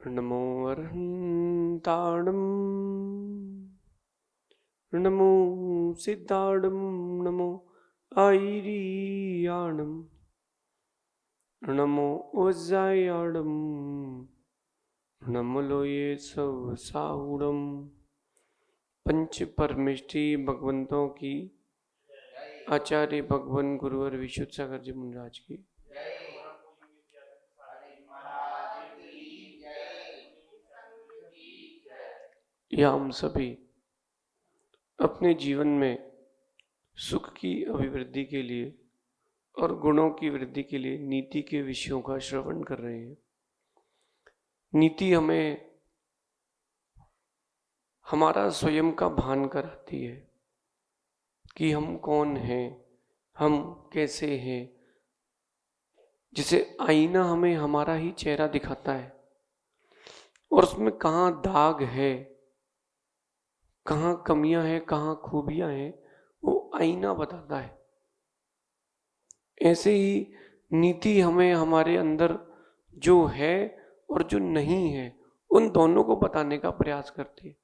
नमो अरहन्ताणम् नमो सिद्धाणम् नमो आयर्याणम् नमो उज्जायाणम् नमो लोये सवसाहुणम्। पंच परमेष्टि भगवंतों की, आचार्य भगवान गुरुवर विशुद्ध सागर जी मुनिराज की। या हम सभी अपने जीवन में सुख की अभिवृद्धि के लिए और गुणों की वृद्धि के लिए नीति के विषयों का श्रवण कर रहे हैं। नीति हमें हमारा स्वयं का भान कराती है कि हम कौन हैं, हम कैसे हैं। जिसे आईना हमें हमारा ही चेहरा दिखाता है और उसमें कहाँ दाग है, कहाँ कमियां हैं, कहाँ खूबियां हैं, वो आईना बताता है। ऐसे ही नीति हमें हमारे अंदर जो है और जो नहीं है उन दोनों को बताने का प्रयास करती है।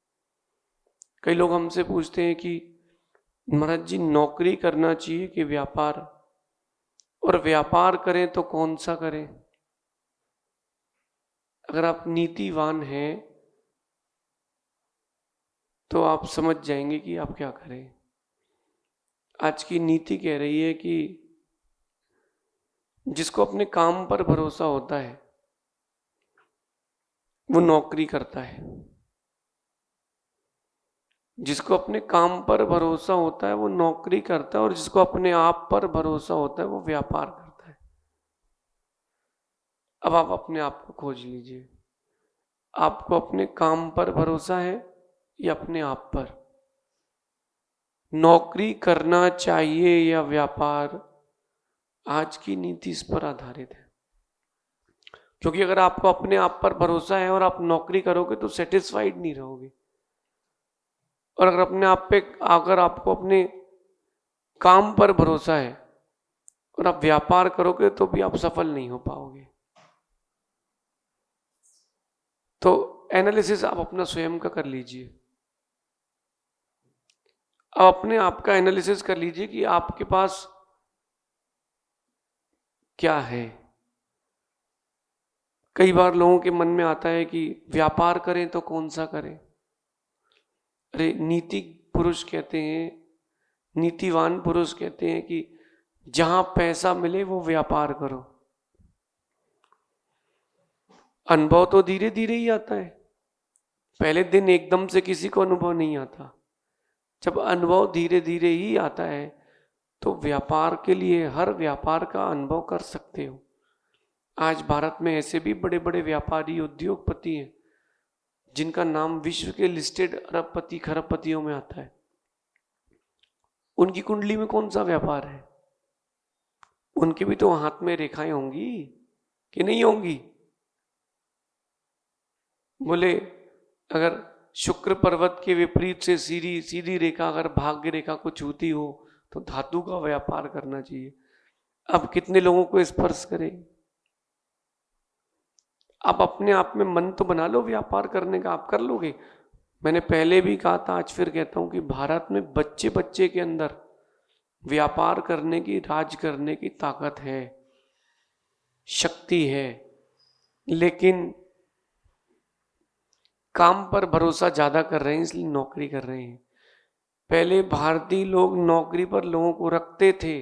कई लोग हमसे पूछते हैं कि महाराज जी नौकरी करना चाहिए कि व्यापार, और व्यापार करें तो कौन सा करें। अगर आप नीतिवान हैं तो आप समझ जाएंगे कि आप क्या करें। आज की नीति कह रही है कि जिसको अपने काम पर भरोसा होता है वो नौकरी करता है, जिसको अपने काम पर भरोसा होता है वो नौकरी करता है, और जिसको अपने आप पर भरोसा होता है वो व्यापार करता है। अब आप अपने आप को खोज लीजिए, आपको अपने काम पर भरोसा है या अपने आप पर। नौकरी करना चाहिए या व्यापार, आज की नीति इस पर आधारित है। क्योंकि अगर आपको अपने आप पर भरोसा है और आप नौकरी करोगे तो सेटिस्फाइड नहीं रहोगे, और अगर अपने आप पे, अगर आपको अपने काम पर भरोसा है और आप व्यापार करोगे तो भी आप सफल नहीं हो पाओगे। तो एनालिसिस आप अपना स्वयं का कर लीजिए। अब अपने आप का एनालिसिस कर लीजिए कि आपके पास क्या है। कई बार लोगों के मन में आता है कि व्यापार करें तो कौन सा करें। अरे नीति पुरुष कहते हैं, नीतिवान पुरुष कहते हैं कि जहां पैसा मिले वो व्यापार करो। अनुभव तो धीरे धीरे ही आता है, पहले दिन एकदम से किसी को अनुभव नहीं आता। जब अनुभव धीरे धीरे ही आता है तो व्यापार के लिए हर व्यापार का अनुभव कर सकते हो। आज भारत में ऐसे भी बड़े बड़े व्यापारी उद्योगपति हैं जिनका नाम विश्व के लिस्टेड अरबपति खरबपतियों में आता है। उनकी कुंडली में कौन सा व्यापार है? उनके भी तो हाथ में रेखाएं होंगी कि नहीं होंगी? बोले अगर शुक्र पर्वत के विपरीत से सीधी सीधी रेखा अगर भाग्य रेखा को छूती हो तो धातु का व्यापार करना चाहिए। अब कितने लोगों को स्पर्श करे? आप अपने आप में मन तो बना लो व्यापार करने का, आप कर लोगे। मैंने पहले भी कहा था, आज फिर कहता हूं कि भारत में बच्चे बच्चे के अंदर व्यापार करने की, राज करने की ताकत है, शक्ति है, लेकिन काम पर भरोसा ज्यादा कर रहे हैं, इसलिए नौकरी कर रहे हैं। पहले भारतीय लोग नौकरी पर लोगों को रखते थे,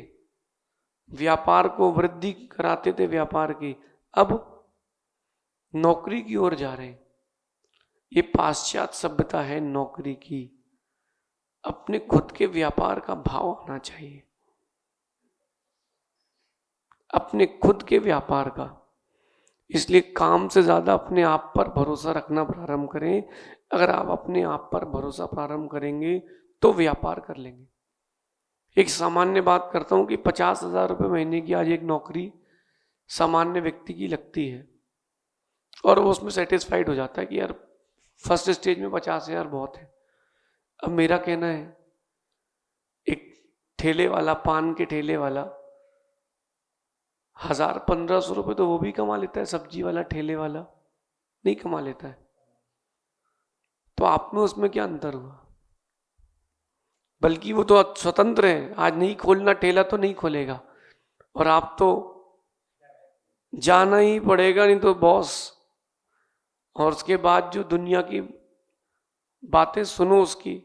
व्यापार को वृद्धि कराते थे व्यापार की। अब नौकरी की ओर जा रहे हैं। ये पाश्चात्य सभ्यता है नौकरी की। अपने खुद के व्यापार का भाव आना चाहिए, अपने खुद के व्यापार का। इसलिए काम से ज्यादा अपने आप पर भरोसा रखना प्रारंभ करें। अगर आप अपने आप पर भरोसा प्रारंभ करेंगे तो व्यापार कर लेंगे। एक सामान्य बात करता हूं कि 50,000 रुपये महीने की आज एक नौकरी सामान्य व्यक्ति की लगती है और वो उसमें सेटिस्फाइड हो जाता है कि यार फर्स्ट स्टेज में 50,000 बहुत है। अब मेरा कहना है, एक ठेले वाला, पान के ठेले वाला 1,000-1,500 रुपये तो वो भी कमा लेता है, सब्जी वाला, ठेले वाला, नहीं कमा लेता है, तो आप में उसमें क्या अंतर हुआ? बल्कि वो तो स्वतंत्र है, आज नहीं खोलना ठेला तो नहीं खोलेगा, और आप तो जाना ही पड़ेगा, नहीं तो बॉस। और उसके बाद जो दुनिया की बातें सुनो उसकी,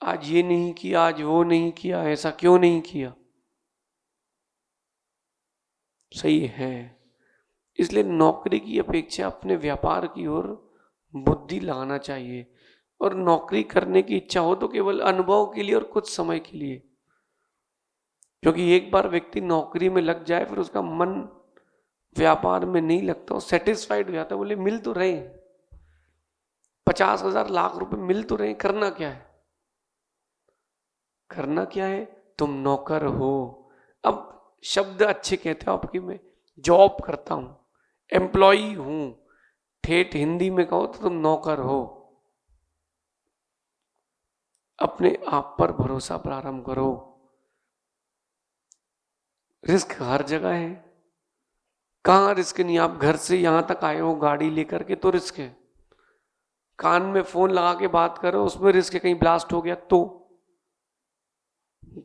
आज ये नहीं किया, आज वो नहीं किया, ऐसा क्यों नहीं किया। सही है, इसलिए नौकरी की अपेक्षा अपने व्यापार की ओर बुद्धि लगाना चाहिए। और नौकरी करने की इच्छा हो तो केवल अनुभव के लिए और कुछ समय के लिए, क्योंकि एक बार व्यक्ति नौकरी में लग जाए फिर उसका मन व्यापार में नहीं लगता, वो सेटिस्फाइड हो जाता है। बोले मिल तो रहे 50,000 लाख रुपए मिल तो रहे, करना क्या है? करना क्या है? तुम नौकर हो। अब शब्द अच्छे कहते हो आपकी, मैं जॉब करता हूं, एम्प्लॉई हूं, ठेठ हिंदी में कहो तो तुम नौकर हो। अपने आप पर भरोसा प्रारंभ करो। रिस्क हर जगह है, कहां रिस्क नहीं? आप घर से यहां तक आए हो गाड़ी लेकर के तो रिस्क है, कान में फोन लगा के बात करो उसमें रिस्क है, कहीं ब्लास्ट हो गया तो।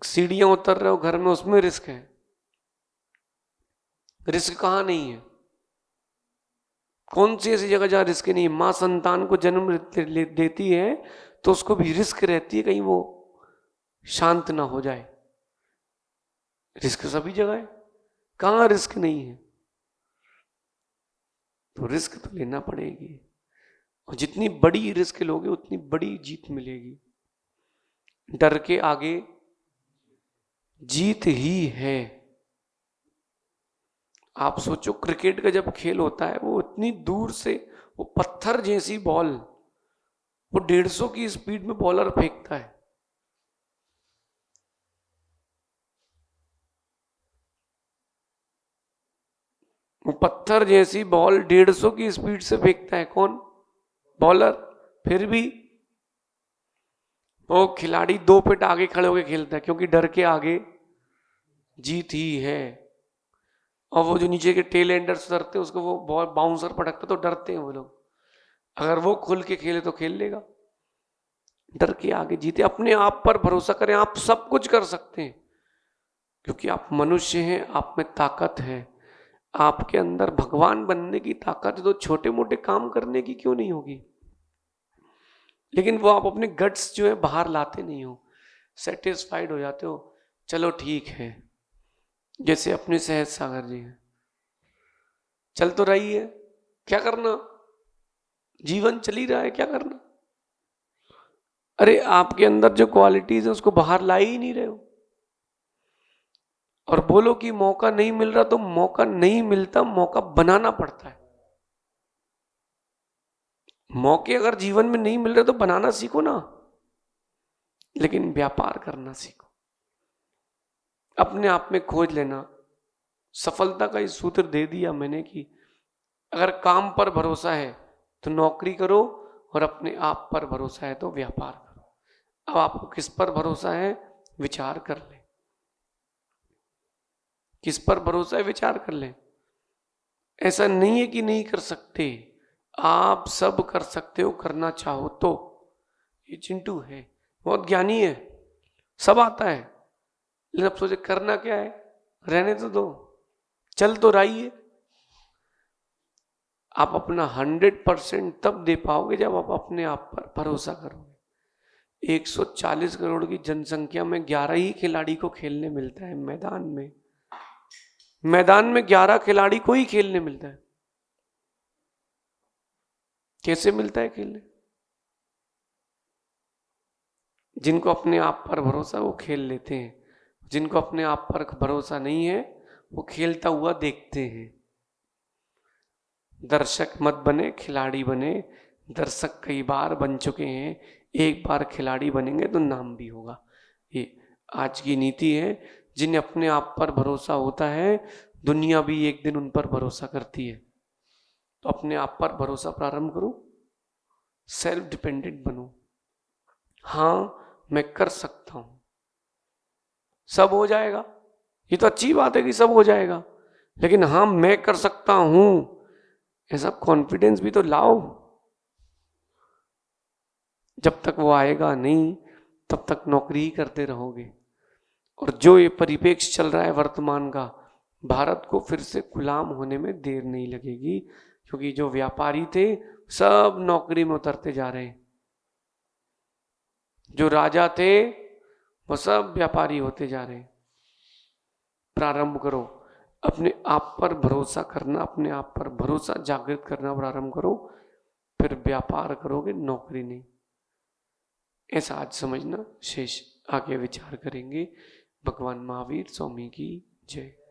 सीढ़ियां उतर रहे हो घर में, उसमें रिस्क है। रिस्क कहां नहीं है? कौन सी ऐसी जगह जहां रिस्क नहीं है? मां संतान को जन्म देती है तो उसको भी रिस्क रहती है, कहीं वो शांत ना हो जाए। रिस्क सभी जगह है, कहां रिस्क नहीं है? तो रिस्क तो लेना पड़ेगी, और जितनी बड़ी रिस्क लोगे उतनी बड़ी जीत मिलेगी। डर के आगे जीत ही है। आप सोचो क्रिकेट का जब खेल होता है, वो इतनी दूर से वो पत्थर जैसी बॉल, वो 150 की स्पीड में बॉलर फेंकता है। वो पत्थर जैसी बॉल 150 की स्पीड से फेंकता है कौन? बॉलर। फिर भी वो खिलाड़ी 2 फीट आगे खड़े होकर खेलता है, क्योंकि डर के आगे जीत ही है। और वो जो नीचे के टेल एंडर्स उतरते हैं उसको वो बॉल बाउंसर पटकता, तो डरते हैं वो लोग। अगर वो खुल के खेले तो खेल लेगा। डर के आगे जीते। अपने आप पर भरोसा करें, आप सब कुछ कर सकते हैं, क्योंकि आप मनुष्य हैं, आप में ताकत है। आपके अंदर भगवान बनने की ताकत है, तो छोटे मोटे काम करने की क्यों नहीं होगी? लेकिन वो आप अपने गट्स जो है बाहर लाते नहीं हो, सेटिस्फाइड हो जाते हो, चलो ठीक है। जैसे अपने सहज सागर जी हैं, चल तो रही है, क्या करना, जीवन चल ही रहा है, क्या करना। अरे आपके अंदर जो क्वालिटीज है उसको बाहर ला ही नहीं रहे हो, और बोलो कि मौका नहीं मिल रहा, तो मौका नहीं मिलता, मौका बनाना पड़ता है। मौके अगर जीवन में नहीं मिल रहे तो बनाना सीखो ना, लेकिन व्यापार करना सीखो। अपने आप में खोज लेना। सफलता का इस सूत्र दे दिया मैंने कि अगर काम पर भरोसा है तो नौकरी करो, और अपने आप पर भरोसा है तो व्यापार करो। अब आपको किस पर भरोसा है विचार कर ले, किस पर भरोसा है विचार कर ले। ऐसा नहीं है कि नहीं कर सकते, आप सब कर सकते हो, करना चाहो तो। ये चिंटू है, बहुत ज्ञानी है, सब आता है, लेकिन अब सोचे करना क्या है, रहने तो दो, चल तो रही है। आप अपना 100% तब दे पाओगे जब आप अपने आप पर भरोसा करोगे। 140 करोड़ की जनसंख्या में 11 ही खिलाड़ी को खेलने मिलता है मैदान में। मैदान में 11 खिलाड़ी को ही खेलने मिलता है। कैसे मिलता है खेलने? जिनको अपने आप पर भरोसा वो खेल लेते हैं, जिनको अपने आप पर भरोसा नहीं है वो खेलता हुआ देखते हैं। दर्शक मत बने, खिलाड़ी बने। दर्शक कई बार बन चुके हैं, एक बार खिलाड़ी बनेंगे तो नाम भी होगा। ये आज की नीति है। जिन्हें अपने आप पर भरोसा होता है, दुनिया भी एक दिन उन पर भरोसा करती है। तो अपने आप पर भरोसा प्रारंभ करो, सेल्फ डिपेंडेंट बनो। हाँ मैं कर सकता हूं, सब हो जाएगा, ये तो अच्छी बात है कि सब हो जाएगा, लेकिन हाँ मैं कर सकता हूं, ऐसा कॉन्फिडेंस भी तो लाओ। जब तक वो आएगा नहीं तब तक नौकरी ही करते रहोगे। और जो ये परिप्रेक्ष्य चल रहा है वर्तमान का, भारत को फिर से गुलाम होने में देर नहीं लगेगी, क्योंकि जो व्यापारी थे सब नौकरी में उतरते जा रहे हैं, जो राजा थे वो सब व्यापारी होते जा रहे हैं। प्रारंभ करो अपने आप पर भरोसा करना, अपने आप पर भरोसा जागृत करना प्रारंभ करो, फिर व्यापार करोगे, नौकरी नहीं। ऐसा आज समझना, शेष आगे विचार करेंगे। भगवान महावीर स्वामी की जय।